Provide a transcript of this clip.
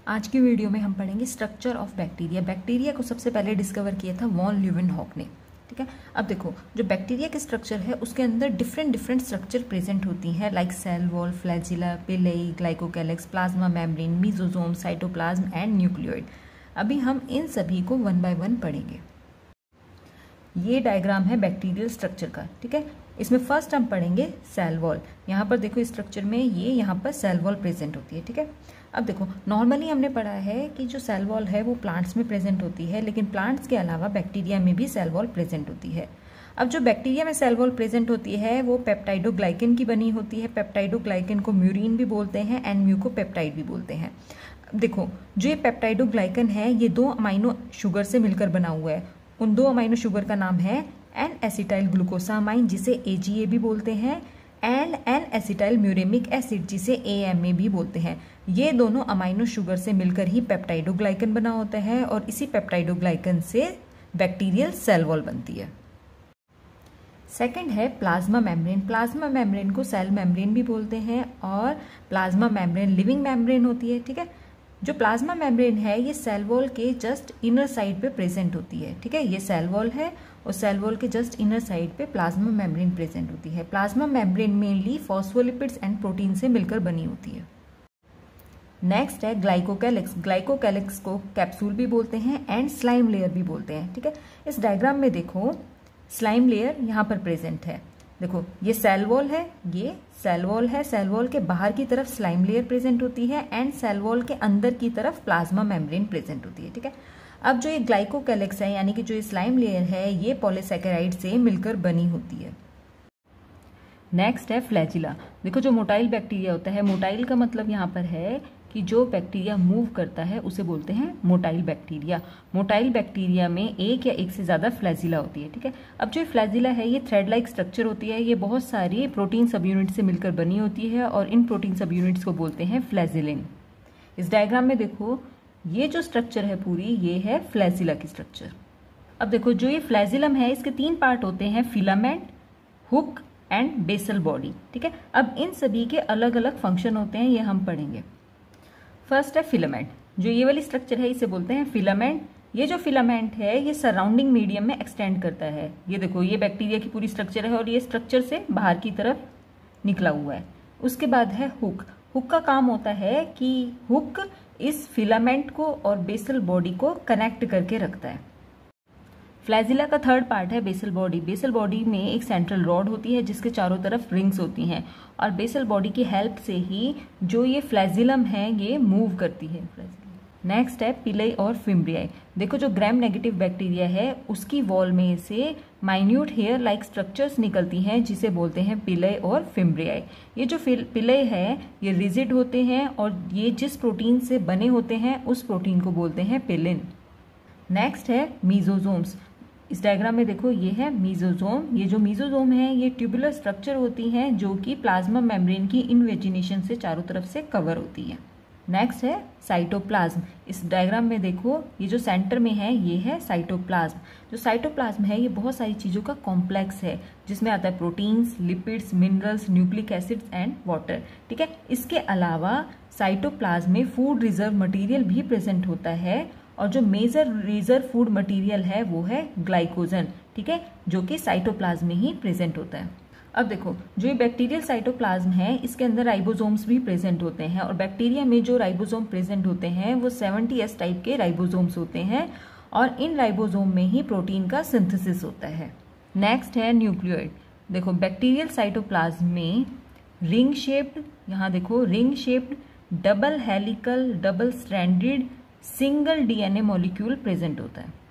आज की वीडियो में हम पढ़ेंगे स्ट्रक्चर ऑफ बैक्टीरिया। बैक्टीरिया को सबसे पहले डिस्कवर किया था वॉन ल्यूवेनहॉक ने। ठीक है, अब देखो जो बैक्टीरिया के स्ट्रक्चर है उसके अंदर डिफरेंट स्ट्रक्चर प्रेजेंट होती हैं, like cell wall, flagella, pili, glycocalyx, plasma membrane, mesosome, cytoplasm and nucleoid. अभी हम इन सभी को वन बाय वन पढ़ेंगे। ये डायग्राम है बैक्टीरियल स्ट्रक्चर का। ठीक है, इसमें फर्स्ट हम पढ़ेंगे सेल वॉल। यहाँ पर देखो स्ट्रक्चर में ये यहाँ पर सेल वॉल प्रेजेंट होती है। ठीक है, अब देखो नॉर्मली हमने पढ़ा है कि जो सेल वॉल है वो प्लांट्स में प्रेजेंट होती है, लेकिन प्लांट्स के अलावा बैक्टीरिया में भी सेल वॉल प्रेजेंट होती है। अब जो बैक्टीरिया में सेल वॉल प्रेजेंट होती है वो पेप्टाइडोग्लाइकन की बनी होती है। पेप्टाइडोग्लाइकन को म्यूरिन भी बोलते हैं एंड म्यूकोपेप्टाइड भी बोलते हैं। देखो जो ये पेप्टाइडोग्लाइकन है ये 2 अमाइनो शुगर से मिलकर बना हुआ है। उन 2 अमाइनो शुगर का नाम है एन एसिटाइल ग्लूकोसामाइन जिसे AGA भी बोलते हैं, and N acetyl muramic acid जिसे AMA भी बोलते हैं। ये दोनों अमाइनो शुगर से मिलकर ही पेप्टाइडोग्लाइकन बना होता है और इसी पेप्टाइडोग्लाइकन से बैक्टीरियल सेल वॉल बनती है। सेकंड है प्लाज्मा मेम्ब्रेन। प्लाज्मा मेम्ब्रेन को सेल मेम्ब्रेन भी बोलते हैं और प्लाज्मा मेम्ब्रेन लिविंग मेम्ब्रेन होती है। ठीक है, जो प्लाज्मा मेम्ब्रेन है ये सेल वॉल के जस्ट इनर साइड पे प्रेजेंट होती है। ठीक है, ये सेल वॉल है और सेल वॉल के जस्ट इनर साइड पे प्लाज्मा मेम्ब्रेन प्रेजेंट होती है। Plasma membrane mainly phospholipids and protein से मिलकर बनी होती है। नेक्स्ट है ग्लाइकोकैलिक्स। ग्लाइकोकैलिक्स को कैप्सूल भी बोलते हैं एंड स्लाइम लेयर भी बोलते हैं। ठीक है, इस डायग्राम में देखो स्लाइम लेयर यहाँ पर प्रेजेंट है। देखो ये सेल वॉल है, ये सेल वॉल है। सेल वॉल के बाहर की तरफ स्लाइम लेयर प्रेजेंट होती है एंड सेल वॉल के अंदर की तरफ प्लाज्मा मेम्ब्रेन प्रेजेंट होती है। ठीक है, अब जो ये ग्लाइकोकैलिक्स है यानी कि जो ये स्लाइम लेयर है ये पॉलीसैकेराइड से मिलकर बनी होती है। नेक्स्ट है फ्लैजिला। देखो जो मोटाइल बैक्टीरिया होता है, मोटाइल का मतलब यहाँ पर है कि जो बैक्टीरिया मूव करता है उसे बोलते हैं मोटाइल बैक्टीरिया। मोटाइल बैक्टीरिया में एक या एक से ज्यादा फ्लैजिला होती है। ठीक है, अब जो फ्लैजिला है ये थ्रेड लाइक स्ट्रक्चर होती है। ये बहुत सारी प्रोटीन सब यूनिट से मिलकर बनी होती है और इन प्रोटीन सब यूनिट्स को बोलते हैं फ्लैजिलिन। इस डायग्राम में देखो ये जो स्ट्रक्चर है पूरी ये है फ्लैजिला की स्ट्रक्चर। अब देखो जो ये फ्लैजिलम है इसके 3 पार्ट होते हैं, filament, hook and basal body. ठीक है, अब इन सभी के अलग अलग फंक्शन होते हैं, ये हम पढ़ेंगे। फर्स्ट है फिलामेंट। जो ये वाली स्ट्रक्चर है इसे बोलते हैं फिलामेंट। ये जो फिलामेंट है ये सराउंडिंग मीडियम में एक्सटेंड करता है। ये देखो ये बैक्टीरिया की पूरी स्ट्रक्चर है और ये स्ट्रक्चर से बाहर की तरफ निकला हुआ है। उसके बाद है हुक। हुक का काम होता है कि हुक इस फिलामेंट को और बेसल बॉडी को कनेक्ट करके रखता है। फ्लैजिला का थर्ड पार्ट है बेसल बॉडी। बेसल बॉडी में एक सेंट्रल रॉड होती है जिसके चारों तरफ रिंग्स होती हैं और बेसल बॉडी की हेल्प से ही जो ये फ्लैजिलम है ये मूव करती है। नेक्स्ट है पिलेई और फिम्ब्रियाई। देखो जो ग्राम नेगेटिव बैक्टीरिया है उसकी वॉल में से माइन्यूट हेयर लाइक स्ट्रक्चर्स निकलती हैं जिसे बोलते हैं पिलेई और फिम्ब्रियाई। ये जो पिलेई है ये रिजिड होते हैं और ये जिस प्रोटीन से बने होते हैं उस प्रोटीन को बोलते हैं पिलिन। नेक्स्ट है मीजोजोम्स। इस डायग्राम में देखो ये है मीजोजोम। ये जो मीजोजोम है ये ट्यूबुलर स्ट्रक्चर होती हैं जो कि प्लाज्मा मेम्ब्रेन की इनवेजिनेशन से चारों तरफ से कवर होती है। नेक्स्ट है साइटोप्लाज्म। इस डायग्राम में देखो ये जो सेंटर में है ये है साइटोप्लाज्म। जो साइटोप्लाज्म है ये बहुत सारी चीज़ों का कॉम्प्लेक्स है जिसमें आता है proteins, lipids, minerals, nucleic acids and water. ठीक है, इसके अलावा साइटोप्लाज्म में फूड रिजर्व मटेरियल भी प्रेजेंट होता है और जो मेजर रिजर्व फूड मटेरियल है वो है ग्लाइकोजन। ठीक है, जो कि साइटोप्लाज्म में ही प्रेजेंट होता है। अब देखो जो ये बैक्टीरियल साइटोप्लाज्म है इसके अंदर राइबोसोम्स भी प्रेजेंट होते हैं और बैक्टीरिया में जो राइबोसोम प्रेजेंट होते हैं वो 70S टाइप के राइबोसोम्स होते हैं और इन राइबोसोम में ही प्रोटीन का सिंथेसिस होता है। नेक्स्ट है न्यूक्लियोइड। देखो बैक्टीरियल साइटोप्लाज्म में रिंग शेप्ड, यहाँ देखो ring shaped, double helical, double stranded, single DNA molecule present होता है।